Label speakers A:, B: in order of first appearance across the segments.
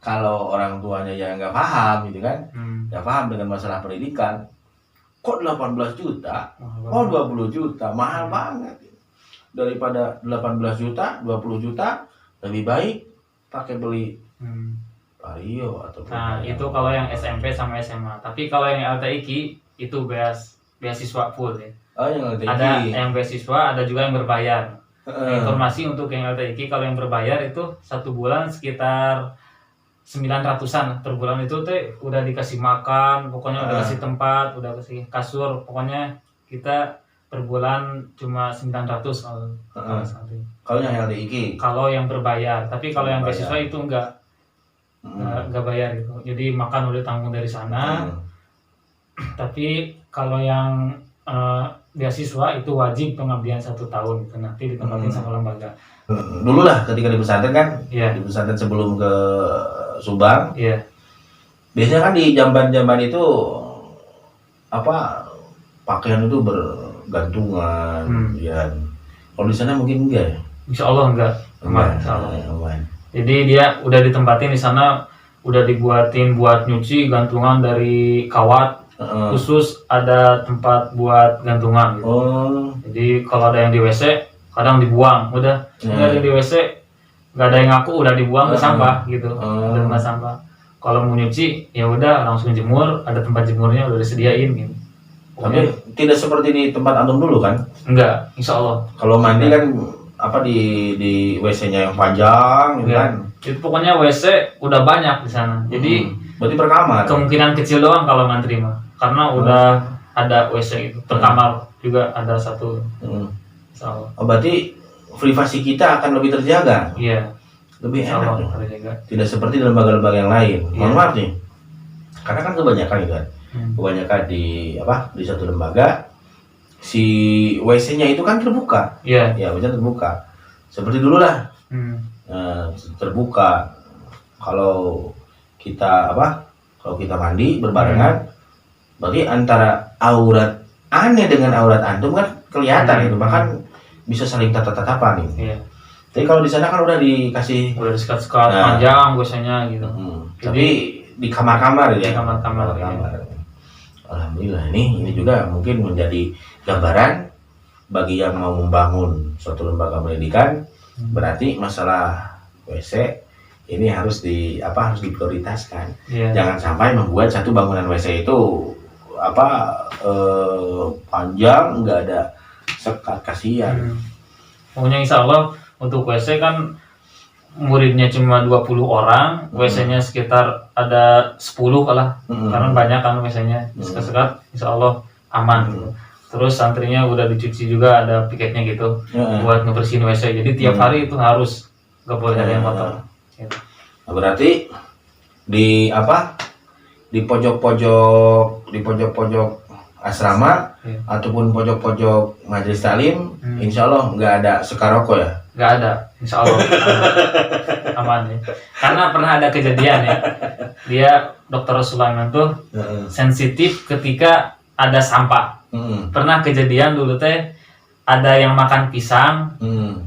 A: kalau orang tuanya ya nggak paham gitu kan, nggak paham dengan masalah pendidikan, kok 18 juta, oh 20 juta, mahal banget. Daripada 18 juta, 20 juta, lebih baik pakai beli Vario atau
B: itu kalau yang SMP sama SMA. Tapi kalau yang LTIK itu beasiswa full ya.
A: Oh, yang LTIK.
B: Ada yang beasiswa, ada juga yang berbayar. Informasi untuk yang LTIK, kalau yang berbayar itu 1 bulan sekitar 900-an per bulan. Itu teh udah dikasih makan, pokoknya udah kasih tempat, udah kasih kasur, pokoknya kita per bulan cuma 900
A: kalau yang LTIK.
B: Kalau yang berbayar, tapi kalau yang beasiswa itu enggak bayar gitu. Jadi makan udah tanggung dari sana. Tapi kalau yang beasiswa itu wajib pengabdian 1 tahun gitu, nanti ditempatin sama lembaga.
A: Dulu lah ketika di pesantren kan, di pesantren sebelum ke Subang, biasanya kan di jamban-jamban itu apa, pakaian itu bergantungan, ya. Kalau di sana mungkin enggak ya?
B: Insya Allah enggak. Aman. Jadi dia udah ditempatin di sana, udah dibuatin buat nyuci gantungan dari kawat, khusus ada tempat buat gantungan gitu. Jadi kalau ada yang di WC kadang dibuang, udah nggak ada yang di WC, nggak ada yang ngaku, udah dibuang ke sampah gitu, ada tempat sampah. Kalau mau nyuci ya udah langsung jemur, ada tempat jemurnya udah disediain gitu.
A: Tapi tidak seperti di tempat antum dulu kan?
B: Enggak, insya Allah.
A: Kalau mandi kan apa di WC-nya yang panjang gitu kan?
B: Itu pokoknya WC udah banyak di sana. Jadi
A: berarti per kamar.
B: Kemungkinan kecil doang kalau ngantri mah. Karena udah ada WC itu. Per kamar juga ada 1. Insya Allah.
A: Oh, berarti privasi kita akan lebih terjaga.
B: Iya.
A: Lebih enak.
B: Terjaga.
A: Tidak seperti di lembaga-lembaga yang lain. Mohon maaf nih. Karena kan kebanyakan gitu kan. Kebanyakan di satu lembaga si WC-nya itu kan terbuka.
B: Iya.
A: Ya, WC terbuka. Seperti dulu lah. Terbuka. Kalau kita kalau kita mandi berbarengan, berarti antara aurat aneh dengan aurat antum kan kelihatan itu, bahkan bisa saling tatap-tatapan nih.
B: Iya.
A: Tapi kalau di sana kan udah dikasih
B: sekat panjang biasanya gitu.
A: Tapi di kamar-kamar ya.
B: Di kamar-kamar.
A: Alhamdulillah, ini juga mungkin menjadi gambaran bagi yang mau membangun suatu lembaga pendidikan. Berarti masalah WC ini harus diprioritaskan. Jangan sampai membuat satu bangunan WC itu panjang, nggak ada sekat, kasihan.
B: Pokoknya insya Allah untuk WC kan muridnya cuma 20 orang, WC-nya sekitar ada 10 lah, karena banyak kan WC-nya, sekat-sekat insya Allah aman gitu. Terus santrinya udah dicuci juga, ada piketnya gitu, buat ngebersihin WC. Jadi tiap hari itu harus, nggak boleh ada yang kotor. Gitu.
A: Nah, berarti di pojok-pojok asrama ataupun pojok-pojok majelis taklim, insya Allah nggak ada sekaroko ya?
B: Nggak ada, insya Allah aman ya. Karena pernah ada kejadian ya, dia Dr. Sulaiman tuh sensitif ketika ada sampah. Pernah kejadian dulu teh ada yang makan pisang,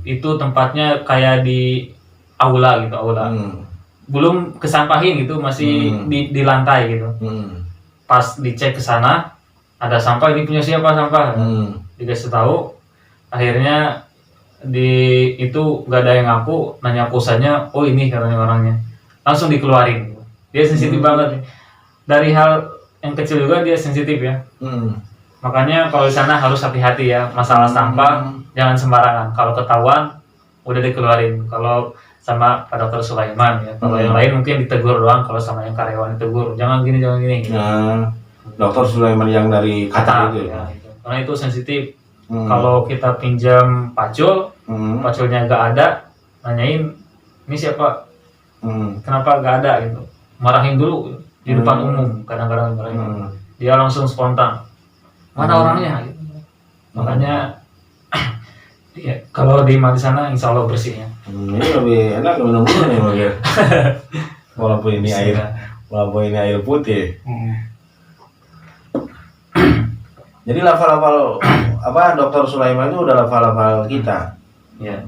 B: itu tempatnya kayak di aula gitu, belum kesampahin gitu, masih di lantai gitu. Pas dicek ke sana ada sampah, ini punya siapa sampah? Dikasih tahu, akhirnya itu nggak ada yang ngaku, nanya kosannya, oh ini katanya orangnya, langsung dikeluarin. Dia sensitif banget dari hal yang kecil juga, dia sensitif ya. Makanya kalau di sana harus hati-hati ya, masalah sampah jangan sembarangan. Kalau ketahuan udah dikeluarin. Kalau sama Pak Dr. Sulaiman ya, kalau yang lain mungkin ditegur doang. Kalau sama yang karyawan ditegur, jangan gini gitu.
A: Dr. Sulaiman yang dari kata itu
B: ya, gitu. Karena itu sensitif. Kalau kita pinjam pacul, paculnya nggak ada, nanyain ini siapa, kenapa nggak ada gitu, marahin dulu di depan umum, kadang-kadang marahin. Dia langsung spontan, mana orangnya gitu. Makanya ya, kalau di sana insya Allah bersihnya.
A: Ini lebih enak minum-minum ya mungkin. Walaupun ini air putih. Jadi lafal-lafal Dr. Sulaiman itu udah lafal-lafal kita.
B: Ya,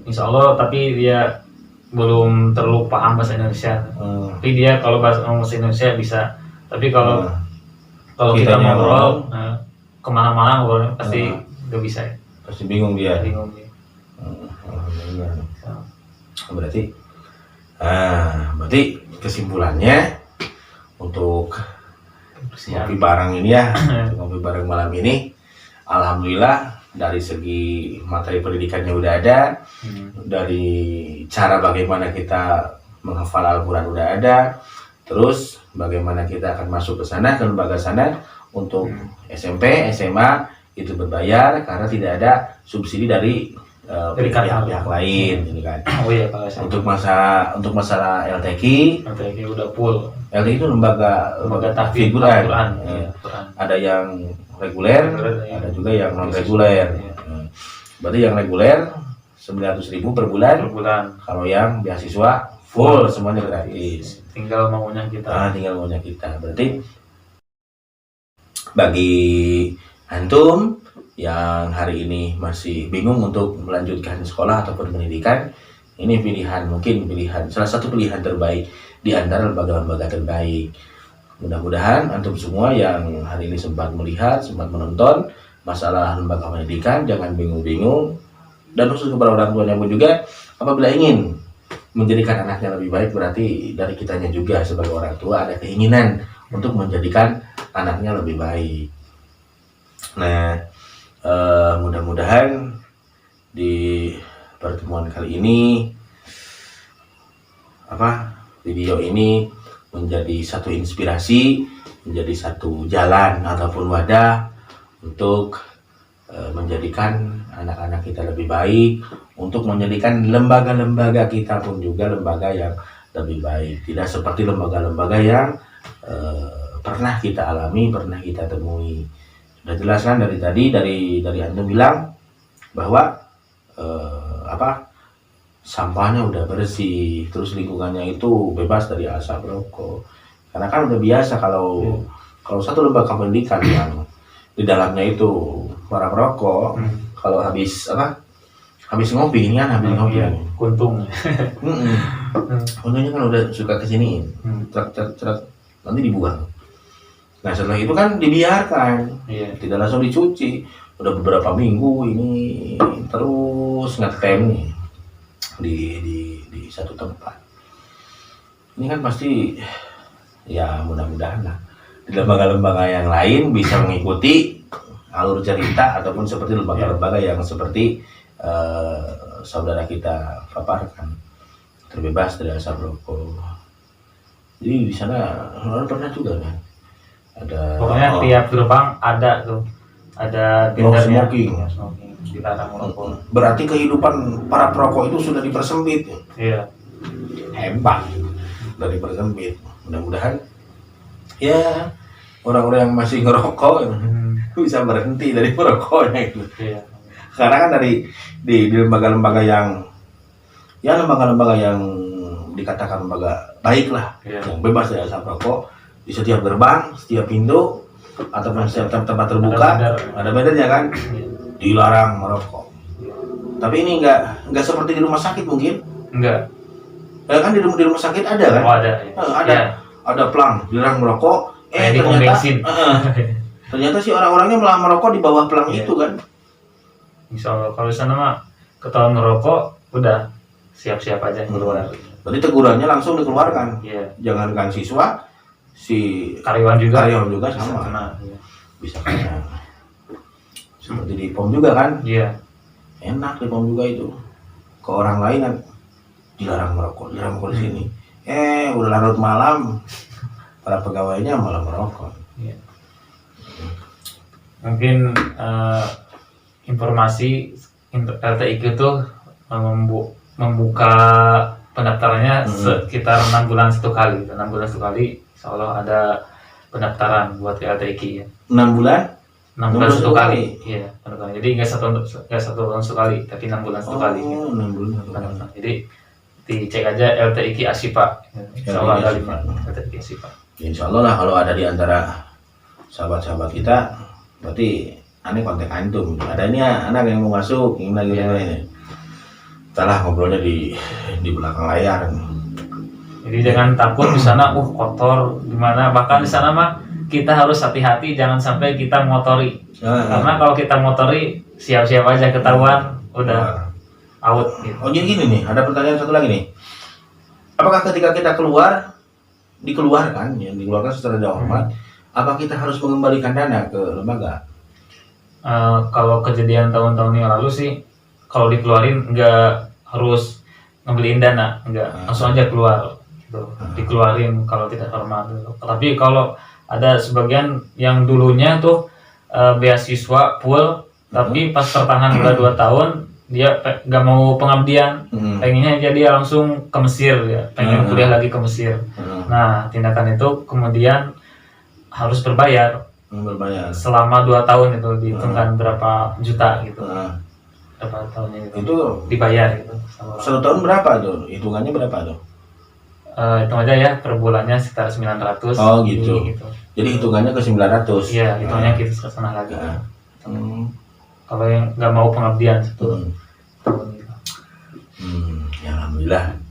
B: insya Allah. Tapi dia belum terlalu paham bahasa Indonesia. Tapi dia kalau bahasa Indonesia bisa. Tapi kalau kita ngobrol kemana-mana ngobrolnya pasti nggak bisa ya.
A: Pasti bingung dia.
B: Bingung dia.
A: Berarti kesimpulannya untuk ngopi bareng ini ya, ngopi bareng malam ini, alhamdulillah dari segi materi pendidikannya udah ada, dari cara bagaimana kita menghafal Al-Quran udah ada, terus bagaimana kita akan masuk ke sana, ke lembaga sana untuk SMP, SMA itu berbayar karena tidak ada subsidi dari pihak lain, ini kan.
B: Oh iya,
A: untuk masalah LTQ
B: udah full.
A: LTQ itu lembaga tahfidz Quran. Ada yang reguler, ada juga yang non reguler. Berarti yang reguler 900.000 per bulan. Kalau yang beasiswa full semuanya gratis.
B: Tinggal maunya kita.
A: Berarti bagi antum yang hari ini masih bingung untuk melanjutkan sekolah ataupun pendidikan, ini salah satu pilihan terbaik di antara lembaga-lembaga terbaik. Mudah-mudahan antum semua yang hari ini sempat menonton masalah lembaga pendidikan jangan bingung-bingung, dan khusus kepada orang tuanya pun juga apabila ingin menjadikan anaknya lebih baik, berarti dari kitanya juga sebagai orang tua ada keinginan untuk menjadikan anaknya lebih baik. Nah, mudah-mudahan di pertemuan kali ini video ini menjadi satu inspirasi, menjadi satu jalan ataupun wadah untuk menjadikan anak-anak kita lebih baik, untuk menjadikan lembaga-lembaga kita pun juga lembaga yang lebih baik, tidak seperti lembaga-lembaga yang pernah kita alami, pernah kita temui. Sudah jelaskan dari tadi, dari antum bilang bahwa sampahnya udah bersih, terus lingkungannya itu bebas dari asap rokok. Karena kan udah biasa kalau satu lembaga pendidikan yang di dalamnya itu para perokok, kalau habis ngopi ini kan ngopi
B: kuntung.
A: Untungnya kan udah suka kesiniin, cerat nanti dibuang. Nah setelah itu kan dibiarkan, tidak langsung dicuci. Udah beberapa minggu ini terus ngetem nih di satu tempat. Ini kan pasti ya mudah-mudahan lah di lembaga-lembaga yang lain bisa mengikuti alur cerita ataupun seperti lembaga-lembaga yang seperti saudara kita paparkan, terbebas dari asap rokok. Jadi di sana orang pernah juga kan ada
B: pokoknya tiap gerbang ada
A: smoking.
B: Dilarang merokok.
A: Berarti kehidupan para perokok itu sudah dipersempit.
B: Iya.
A: Hebat dari persempit. Mudah-mudahan ya orang-orang yang masih ngerokok bisa berhenti dari merokoknya itu.
B: Iya.
A: Karena kan di lembaga-lembaga yang dikatakan lembaga baik lah, yang bebas dari asap rokok, di setiap gerbang, setiap pintu ataupun setiap tempat terbuka ada bannernya kan, dilarang merokok. Tapi ini enggak seperti di rumah sakit mungkin.
B: Enggak.
A: Ya kan di rumah sakit ada kan?
B: Oh, ada. Ya.
A: Ada plang dilarang merokok. Ternyata si orang-orangnya malah merokok di bawah plang itu kan.
B: Insya Allah kalau di sana mah ketahuan merokok udah siap-siap aja keluar.
A: Berarti tegurannya langsung dikeluarkan.
B: Iya.
A: Jangankan siswa, si
B: karyawan juga
A: sama. Bisa kena. Seperti di POM juga kan?
B: Iya.
A: Enak di POM juga itu. Ke orang lain kan dilarang merokok di sini. Udah larut malam, para pegawainya malah merokok.
B: Iya. Mungkin informasi LTIQ itu membuka pendaftarannya sekitar 6 bulan satu kali. 6 bulan satu kali, insya Allah ada pendaftaran buat ke LTIQ ya.
A: 6 bulan?
B: 6 bulan satu kali. Iya, pendaftaran. Jadi nggak satu tahun sekali, tapi 6 bulan satu kali.
A: 6 bulan satu kali.
B: Jadi dicek aja LTIQ Asipa. Insya Allah ada 5 LTIQ Asipa.
A: Insya Allah lah kalau ada di antara sahabat-sahabat kita, berarti aneh kontak antum. Ada ini anak yang mau masuk, ini lagi ini. Salah ngobrolnya di belakang layar.
B: Jadi jangan takut di sana, kotor gimana. Bahkan di sana mah kita harus hati-hati, jangan sampai kita motori. Karena kalau kita motori, siap-siap aja ketahuan, udah out. Gitu.
A: Oh jadi gini nih, ada pertanyaan satu lagi nih. Apakah ketika kita dikeluarkan secara hormat, apa kita harus mengembalikan dana ke lembaga?
B: Kalau kejadian tahun-tahun yang lalu sih, kalau dikeluarin nggak harus ngebeliin dana, nggak langsung aja keluar. Dikeluarin kalau tidak hormat. Tapi kalau ada sebagian yang dulunya tuh beasiswa full, tapi pas tertahan udah 2 tahun dia nggak mau pengabdian, pengennya dia langsung ke Mesir, ya pengen kuliah lagi ke Mesir. Nah tindakan itu kemudian harus berbayar selama 2 tahun, itu dihitungkan berapa juta gitu. Berapa tahunnya itu dibayar gitu.
A: 1 tahun berapa tuh? Hitungannya berapa tuh?
B: Hitung aja ya, per bulannya sekitar 900.
A: Oh gitu. Jadi hitungannya ke 900.
B: Iya, hitungannya kita ke sana lagi. Kalau yang nggak mau pengabdian itu tahun gitu.
A: Ya alhamdulillah.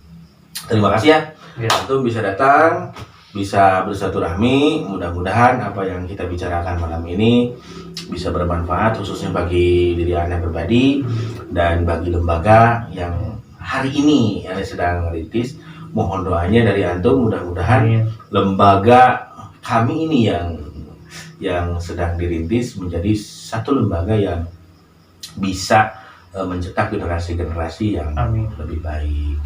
A: Terima kasih ya. Antum bisa datang, bisa bersilaturahmi. Mudah-mudahan apa yang kita bicarakan malam ini bisa bermanfaat, khususnya bagi diri Anda pribadi dan bagi lembaga yang hari ini Anda sedang merintis. Mohon doanya dari antum, mudah-mudahan lembaga kami ini yang sedang dirintis menjadi satu lembaga yang bisa mencetak generasi-generasi yang lebih baik.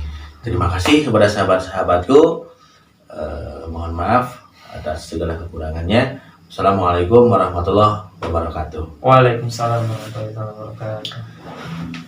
A: Terima kasih kepada sahabat-sahabatku. Mohon maaf atas segala kekurangannya. Assalamualaikum warahmatullahi wabarakatuh.
B: Waalaikumsalam warahmatullahi wabarakatuh.